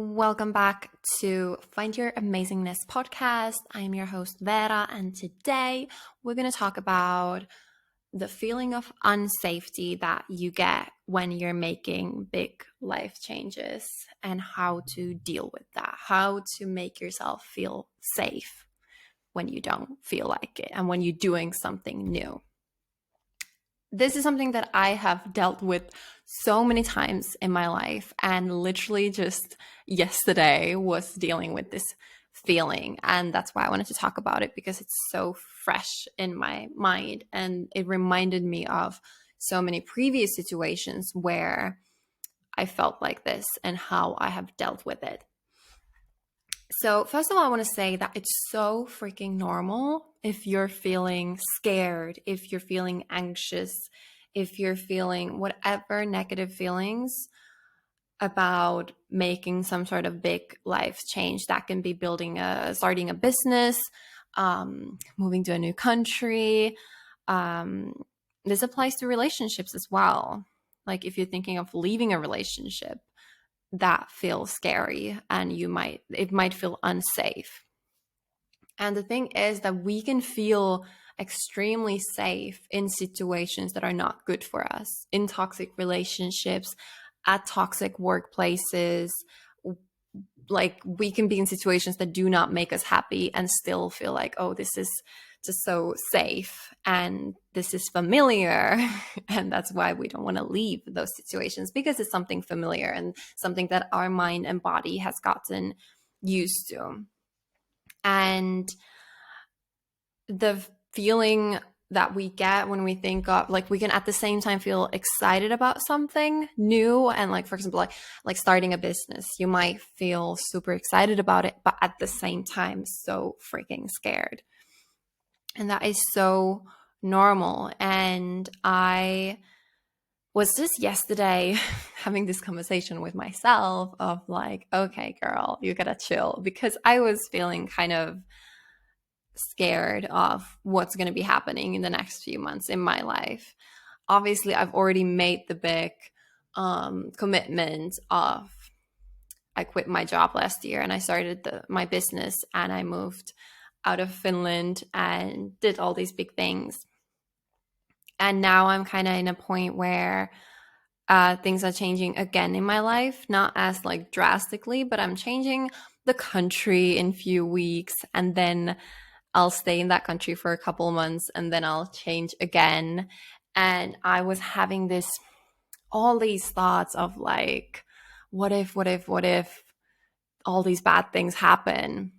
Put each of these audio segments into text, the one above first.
Welcome back to Find Your Amazingness podcast. I am your host, Vera, and today we're going to talk about the feeling of unsafety that you get when you're making big life changes and how to deal with that, how to make yourself feel safe when you don't feel like it and when you're doing something new. This is something that I have dealt with so many times in my life, and literally just yesterday was dealing with this feeling. And that's why I wanted to talk about it, because it's so fresh in my mind and it reminded me of so many previous situations where I felt like this and how I have dealt with it. So, first of all, I want to say that it's so freaking normal if you're feeling scared, if you're feeling anxious, if you're feeling whatever negative feelings about making some sort of big life change. That can be starting a business, moving to a new country. This applies to relationships as well. Like if you're thinking of leaving a relationship, that feels scary and it might feel unsafe. And the thing is that we can feel extremely safe in situations that are not good for us, in toxic relationships, at toxic workplaces. Like we can be in situations that do not make us happy and still feel like, oh, this is just so safe and this is familiar. And that's why we don't want to leave those situations, because it's something familiar and something that our mind and body has gotten used to. And the feeling that we get when we think of, like, we can at the same time feel excited about something new, and like, for example, like starting a business, you might feel super excited about it, but at the same time so freaking scared. And that is so normal. And I was just yesterday having this conversation with myself of like, okay, girl, you gotta chill, because I was feeling kind of scared of what's going to be happening in the next few months in my life. Obviously, I've already made the big commitment of, I quit my job last year and I started my business, and I moved out of Finland and did all these big things. And now I'm kind of in a point where things are changing again in my life, not as like drastically, but I'm changing the country in a few weeks, and then I'll stay in that country for a couple of months, and then I'll change again. And I was having all these thoughts of like, what if all these bad things happen?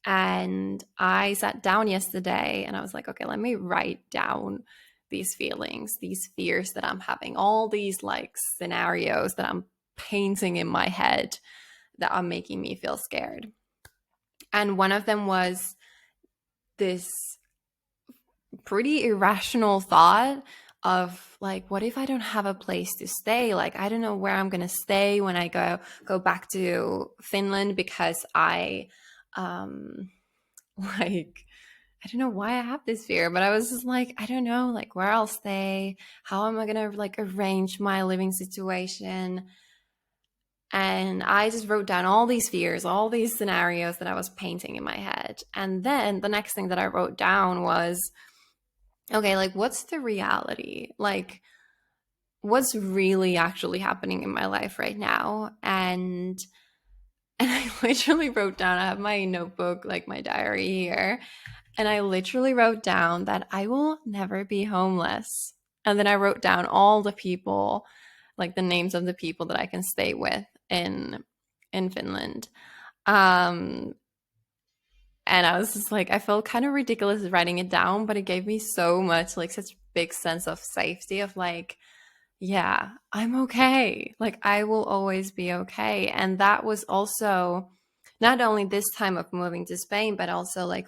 And I sat down yesterday and I was like, okay, let me write down these feelings, these fears that I'm having, all these like scenarios that I'm painting in my head that are making me feel scared. And one of them was this pretty irrational thought of like, what if I don't have a place to stay? Like, I don't know where I'm going to stay when I go back to Finland, because like, I don't know why I have this fear, but I was just like, I don't know, like where I'll stay. How am I going to like arrange my living situation? And I just wrote down all these fears, all these scenarios that I was painting in my head. And then the next thing that I wrote down was, okay, like what's the reality? Like what's really actually happening in my life right now? And I literally wrote down, I have my notebook, like my diary here, and I literally wrote down that I will never be homeless. And then I wrote down all the people, like the names of the people that I can stay with in Finland. And I was just like, I felt kind of ridiculous writing it down, but it gave me so much, like such big sense of safety of like, yeah, I'm okay. Like I will always be okay. And that was also not only this time of moving to Spain, but also like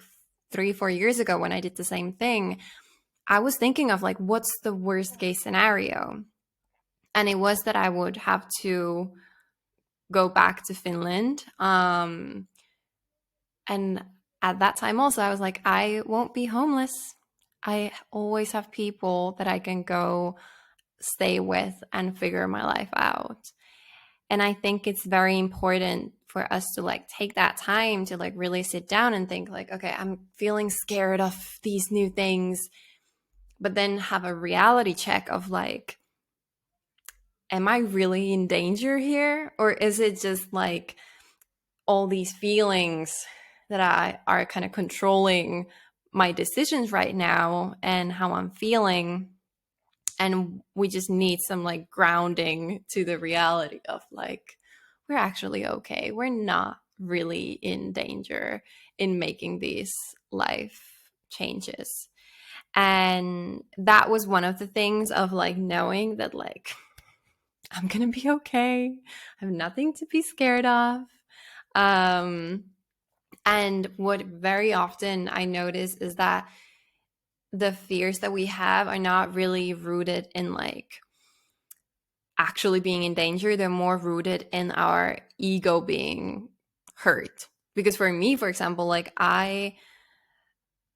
3-4 years ago when I did the same thing. I was thinking of like, what's the worst case scenario? And it was that I would have to go back to Finland. And at that time also, I was like, I won't be homeless. I always have people that I can go stay with and figure my life out. And I think it's very important for us to like take that time to like really sit down and think like, okay, I'm feeling scared of these new things, but then have a reality check of like, am I really in danger here? Or is it just like all these feelings that I are kind of controlling my decisions right now and how I'm feeling? And we just need some like grounding to the reality of like, we're actually okay. We're not really in danger in making these life changes. And that was one of the things of like knowing that like I'm gonna be okay. I have nothing to be scared of. Um, and what very often I notice is that the fears that we have are not really rooted in like actually being in danger. They're more rooted in our ego being hurt. Because for me, for example, like I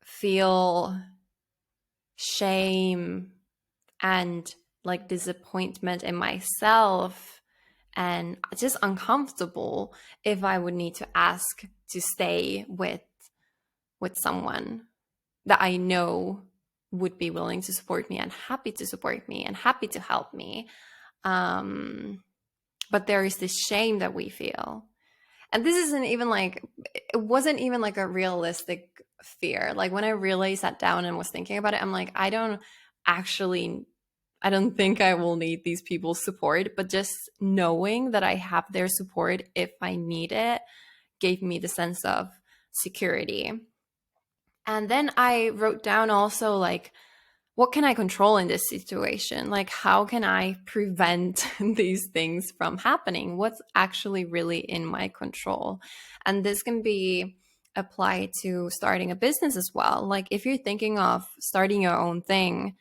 feel shame and like disappointment in myself and just uncomfortable if I would need to ask to stay with someone that I know would be willing to support me and happy to support me and happy to help me. But there is this shame that we feel. And this isn't even like, it wasn't even like a realistic fear. Like when I really sat down and was thinking about it, I'm like, I don't think I will need these people's support, but just knowing that I have their support if I need it gave me the sense of security. And then I wrote down also like, what can I control in this situation? Like, how can I prevent these things from happening? What's actually really in my control? And this can be applied to starting a business as well. Like, if you're thinking of starting your own thing,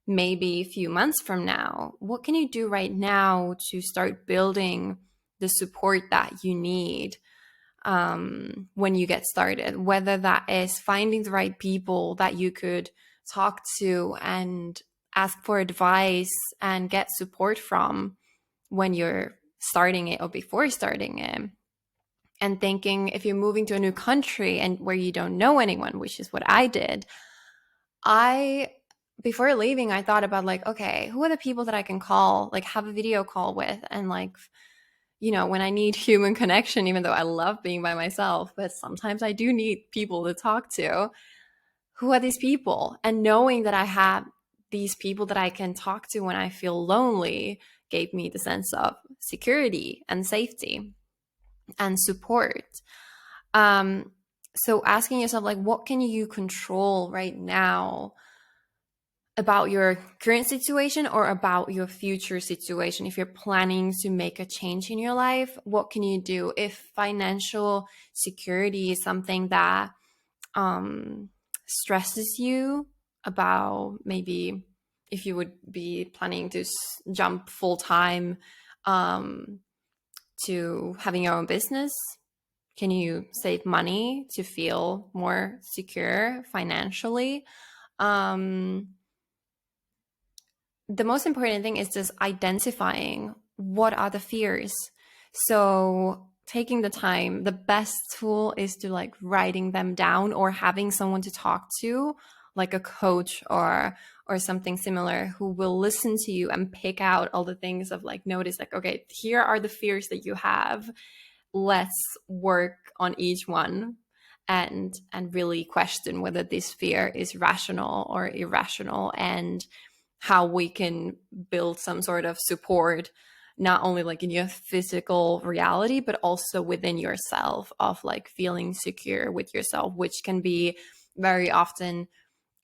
maybe a few months from now, what can you do right now to start building the support that you need when you get started? Whether that is finding the right people that you could talk to and ask for advice and get support from when you're starting it or before starting it. And thinking if you're moving to a new country and where you don't know anyone, which is what I did, I before leaving, I thought about like, okay, who are the people that I can call, like have a video call with, and like, you know, when I need human connection, even though I love being by myself, but sometimes I do need people to talk to. Who are these people? And knowing that I have these people that I can talk to when I feel lonely gave me the sense of security and safety and support. So asking yourself, like, what can you control right now about your current situation or about your future situation? If you're planning to make a change in your life, what can you do? If financial security is something that stresses you, about maybe if you would be planning to jump full time to having your own business, can you save money to feel more secure financially? The most important thing is just identifying what are the fears. So taking the time, the best tool is to like writing them down or having someone to talk to, like a coach or something similar, who will listen to you and pick out all the things of like, notice like, okay, here are the fears that you have. Let's work on each one and really question whether this fear is rational or irrational, and how we can build some sort of support, not only like in your physical reality, but also within yourself, of like feeling secure with yourself, which can be very often,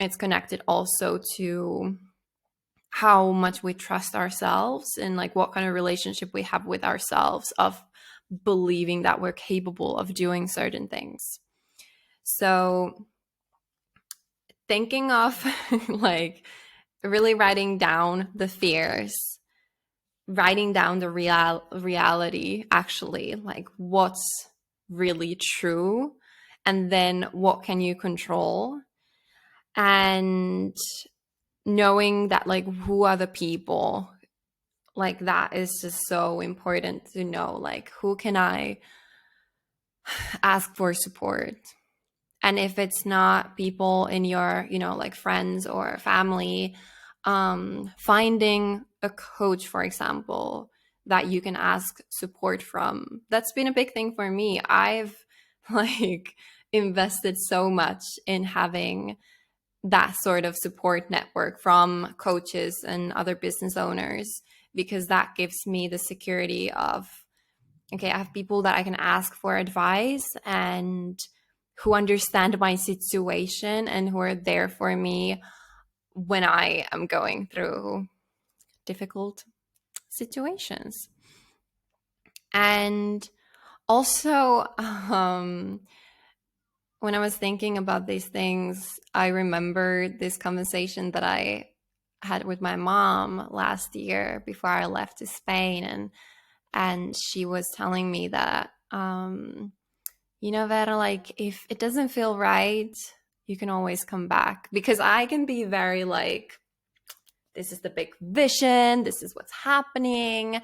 it's connected also to how much we trust ourselves and like what kind of relationship we have with ourselves, of believing that we're capable of doing certain things. So thinking of like really writing down the fears, writing down the reality, actually, like what's really true, and then what can you control, and knowing that like who are the people, like that is just so important to know, like who can I ask for support. And if it's not people in your, like friends or family, finding a coach, for example, that you can ask support from. That's been a big thing for me. I've like invested so much in having that sort of support network from coaches and other business owners, because that gives me the security of, okay, I have people that I can ask for advice and who understand my situation and who are there for me when I am going through difficult situations. And also, when I was thinking about these things, I remember this conversation that I had with my mom last year before I left to Spain, and she was telling me that Vera, like if it doesn't feel right, you can always come back. Because I can be very like, this is the big vision, this is what's happening.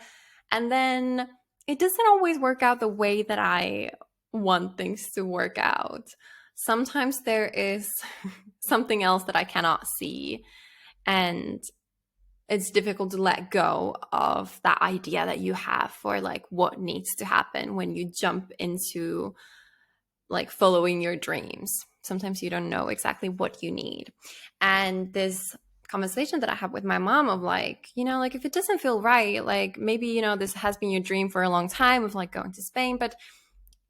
And then it doesn't always work out the way that I want things to work out. Sometimes there is something else that I cannot see. And it's difficult to let go of that idea that you have for like what needs to happen when you jump into like following your dreams. Sometimes you don't know exactly what you need. And this conversation that I have with my mom of like, like if it doesn't feel right, like maybe, this has been your dream for a long time of like going to Spain, but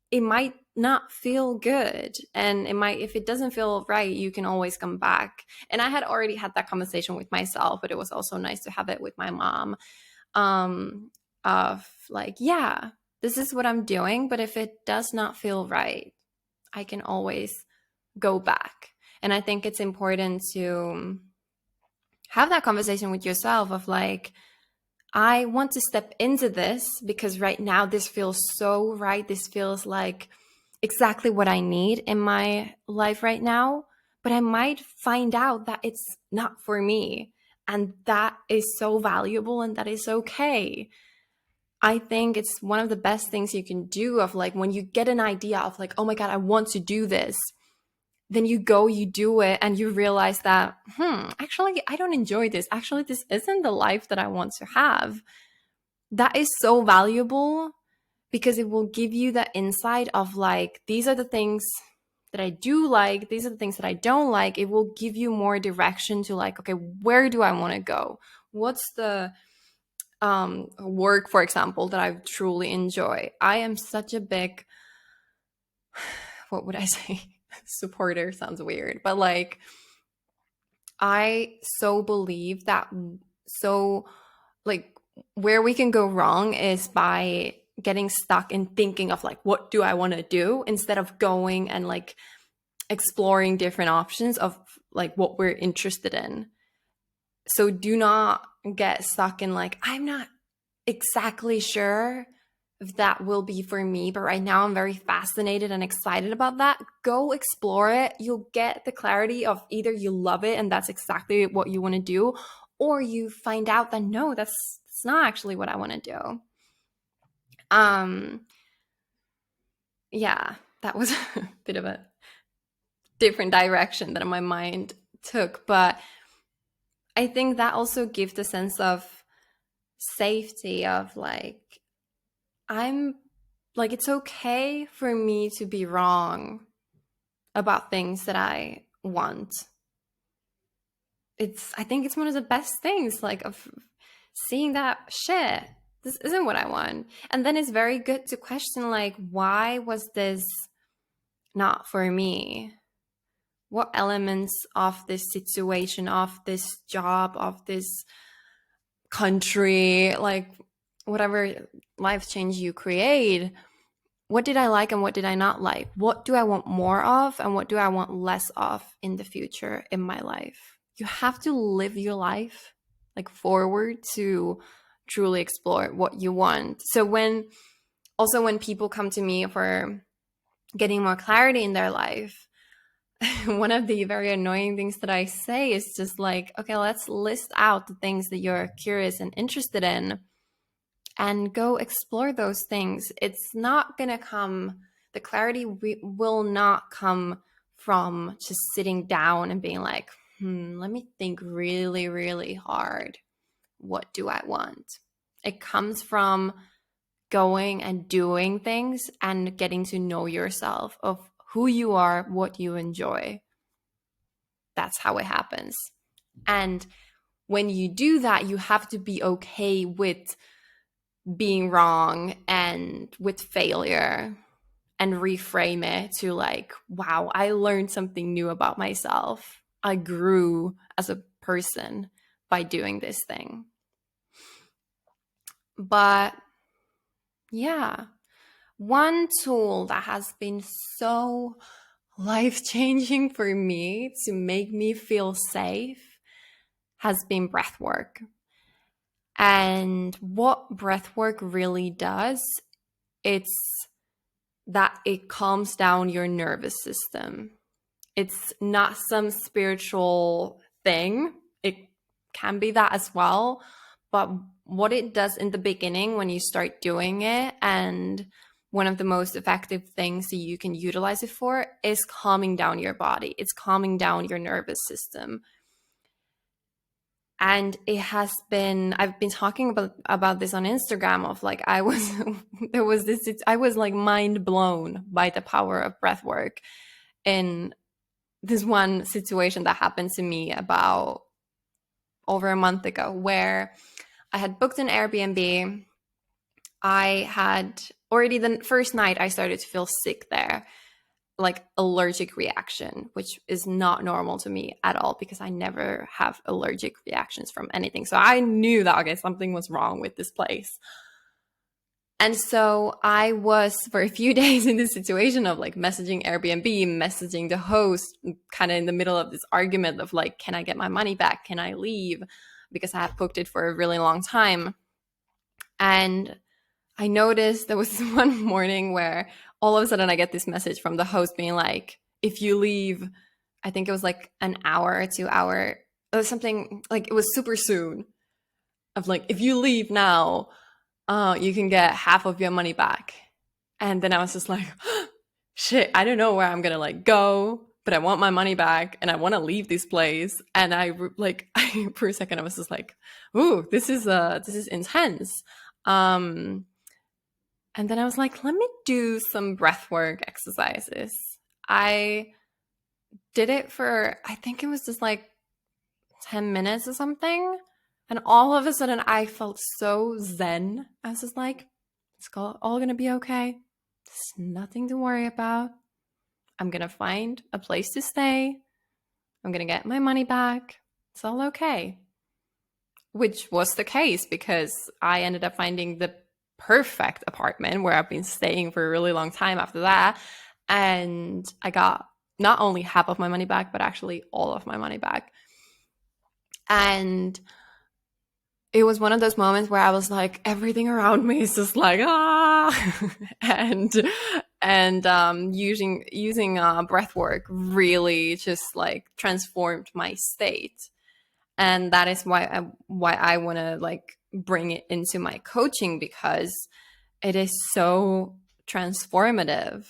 it might not feel good. And it might, if it doesn't feel right, you can always come back. And I had already had that conversation with myself, but it was also nice to have it with my mom, of like, yeah, this is what I'm doing, but if it does not feel right, I can always go back. And I think it's important to have that conversation with yourself of like, I want to step into this because right now this feels so right. This feels like exactly what I need in my life right now. But I might find out that it's not for me. And that is so valuable and that is okay. I think it's one of the best things you can do of like when you get an idea of like, oh my God, I want to do this. Then you go, you do it, and you realize that, actually, I don't enjoy this. Actually, this isn't the life that I want to have. That is so valuable because it will give you the insight of like, these are the things that I do like. These are the things that I don't like. It will give you more direction to like, okay, where do I want to go? What's the work, for example, that I truly enjoy? I am such a big, what would I say? Supporter sounds weird, but like, I so believe that, so like where we can go wrong is by getting stuck in thinking of like, what do I want to do, instead of going and like exploring different options of like what we're interested in. So do not get stuck in like, I'm not exactly sure if that will be for me, but right now I'm very fascinated and excited about that. Go explore it. You'll get the clarity of either you love it and that's exactly what you want to do, or you find out that no, that's not actually what I want to do. Yeah, that was a bit of a different direction that my mind took, but I think that also gives the sense of safety of like, I'm like, it's okay for me to be wrong about things that I want. I think it's one of the best things, like, of seeing that shit, this isn't what I want. And then it's very good to question, like, why was this not for me? What elements of this situation, of this job, of this country, like, whatever life change you create, what did I like and what did I not like? What do I want more of and what do I want less of in the future in my life? You have to live your life like forward to truly explore what you want. So when people come to me for getting more clarity in their life, one of the very annoying things that I say is just like, okay, let's list out the things that you're curious and interested in and go explore those things. It's not going to come The clarity will not come from just sitting down and being like, let me think really, really hard. What do I want? It comes from going and doing things and getting to know yourself, of who you are, what you enjoy. That's how it happens. And when you do that, you have to be okay with being wrong and with failure, and reframe it to like, wow, I learned something new about myself. I grew as a person by doing this thing. But yeah, one tool that has been so life-changing for me to make me feel safe has been breath work. And what breath work really does, it's that it calms down your nervous system. It's not some spiritual thing. It can be that as well. But what it does in the beginning when you start doing it, and one of the most effective things that you can utilize it for, is calming down your body. It's calming down your nervous system. And it has been, I've been talking about this on Instagram, of like, I was like mind blown by the power of breath work in this one situation that happened to me about over a month ago, where I had booked an Airbnb. I had already, the first night I started to feel sick there, like allergic reaction, which is not normal to me at all because I never have allergic reactions from anything. So I knew that, okay, something was wrong with this place. And so I was for a few days in this situation of like messaging Airbnb, messaging the host, kind of in the middle of this argument of like, can I get my money back? Can I leave? Because I had booked it for a really long time. And I noticed there was one morning where all of a sudden I get this message from the host being like, if you leave, I think it was like an hour or 2 hour or something, like it was super soon, of like, if you leave now, you can get half of your money back. And then I was just like, shit, I don't know where I'm gonna like go, but I want my money back and I want to leave this place. And I like, for a second I was just like, ooh, this is intense. And then I was like, let me do some breathwork exercises. I did it for, I think it was just like 10 minutes or something. And all of a sudden I felt so zen. I was just like, it's all going to be okay. There's nothing to worry about. I'm going to find a place to stay. I'm going to get my money back. It's all okay. Which was the case because I ended up finding the perfect apartment where I've been staying for a really long time after that. And I got not only half of my money back, but actually all of my money back. And it was one of those moments where I was like, everything around me is just like, and using breath work really just like transformed my state. And that is why I want to like bring it into my coaching, because it is so transformative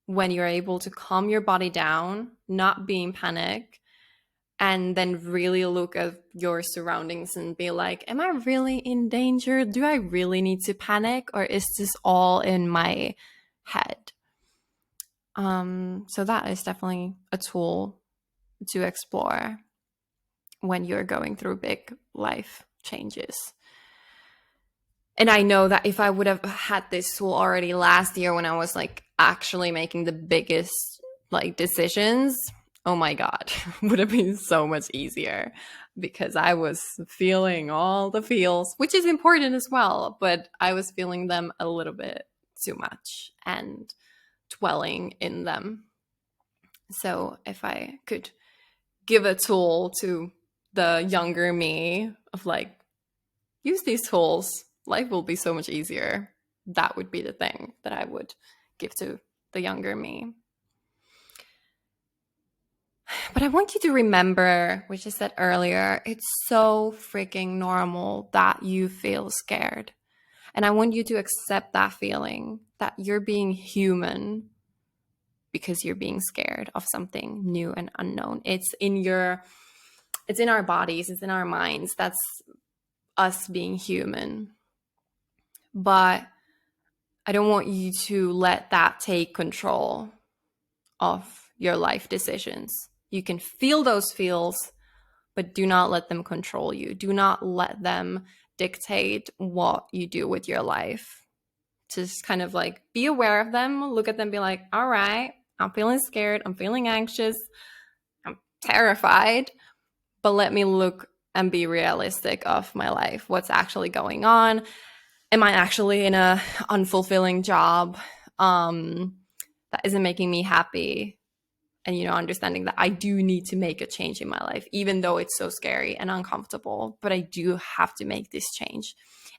when you're able to calm your body down, not be in panic, and then really look at your surroundings and be like, am I really in danger? Do I really need to panic? Or is this all in my head? So that is definitely a tool to explore when you're going through big life changes. And I know that if I would have had this tool already last year when I was like actually making the biggest like decisions, oh my God, would have been so much easier, because I was feeling all the feels, which is important as well, but I was feeling them a little bit too much and dwelling in them. So if I could give a tool to the younger me of like, use these tools, life will be so much easier, that would be the thing that I would give to the younger me. But I want you to remember, which I said earlier, it's so freaking normal that you feel scared. And I want you to accept that feeling that you're being human because you're being scared of something new and unknown. It's in our bodies, it's in our minds. That's us being human. But I don't want you to let that take control of your life decisions. You can feel those feels, but do not let them control you. Do not let them dictate what you do with your life. Just kind of like be aware of them, look at them, be like, all right, I'm feeling scared, I'm feeling anxious, I'm terrified, but let me look and be realistic of my life. What's actually going on? Am I actually in a unfulfilling job that isn't making me happy? And, understanding that I do need to make a change in my life, even though it's so scary and uncomfortable, but I do have to make this change.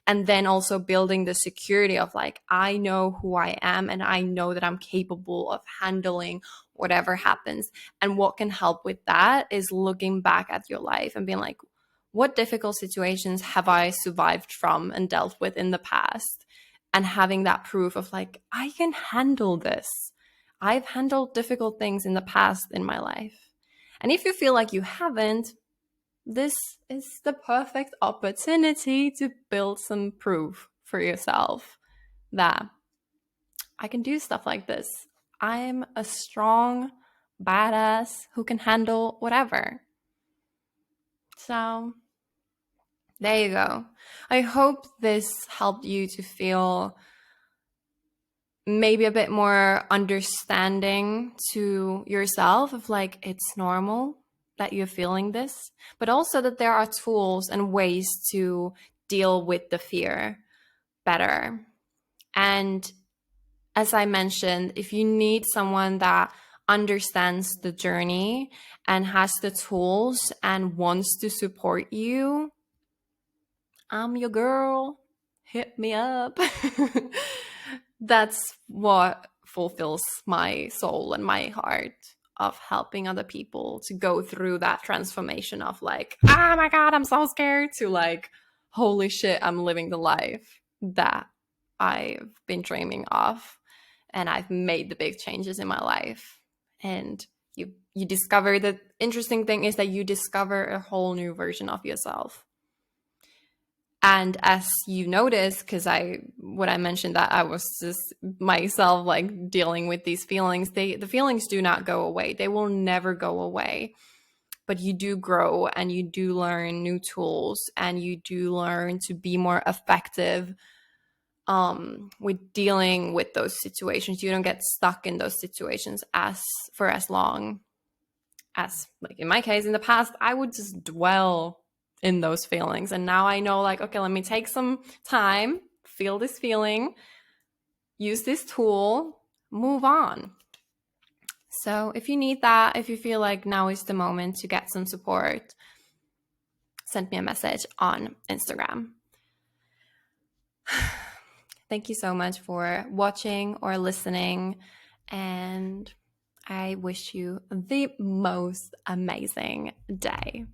And then also building the security of like, I know who I am and I know that I'm capable of handling whatever happens. And what can help with that is looking back at your life and being like, what difficult situations have I survived from and dealt with in the past? And having that proof of like, I can handle this. I've handled difficult things in the past in my life. And if you feel like you haven't, this is the perfect opportunity to build some proof for yourself that I can do stuff like this. I'm a strong badass who can handle whatever. So there you go. I hope this helped you to feel maybe a bit more understanding to yourself of like, it's normal that you're feeling this, but also that there are tools and ways to deal with the fear better. And as I mentioned, if you need someone that understands the journey and has the tools and wants to support you, I'm your girl. Hit me up. That's what fulfills my soul and my heart, of helping other people to go through that transformation of like, oh my God, I'm so scared, to like, holy shit, I'm living the life that I've been dreaming of. And I've made the big changes in my life. And you discover, the interesting thing is that you discover a whole new version of yourself. And as you notice, because when I mentioned that I was just myself like dealing with these feelings, the feelings do not go away. They will never go away. But you do grow and you do learn new tools and you do learn to be more effective with dealing with those situations. You don't get stuck in those situations for as long as, like in my case, in the past, I would just dwell in those feelings. And now I know, like, okay, let me take some time, feel this feeling, use this tool, move on. So if you need that, if you feel like now is the moment to get some support, send me a message on Instagram. Thank you so much for watching or listening, and I wish you the most amazing day.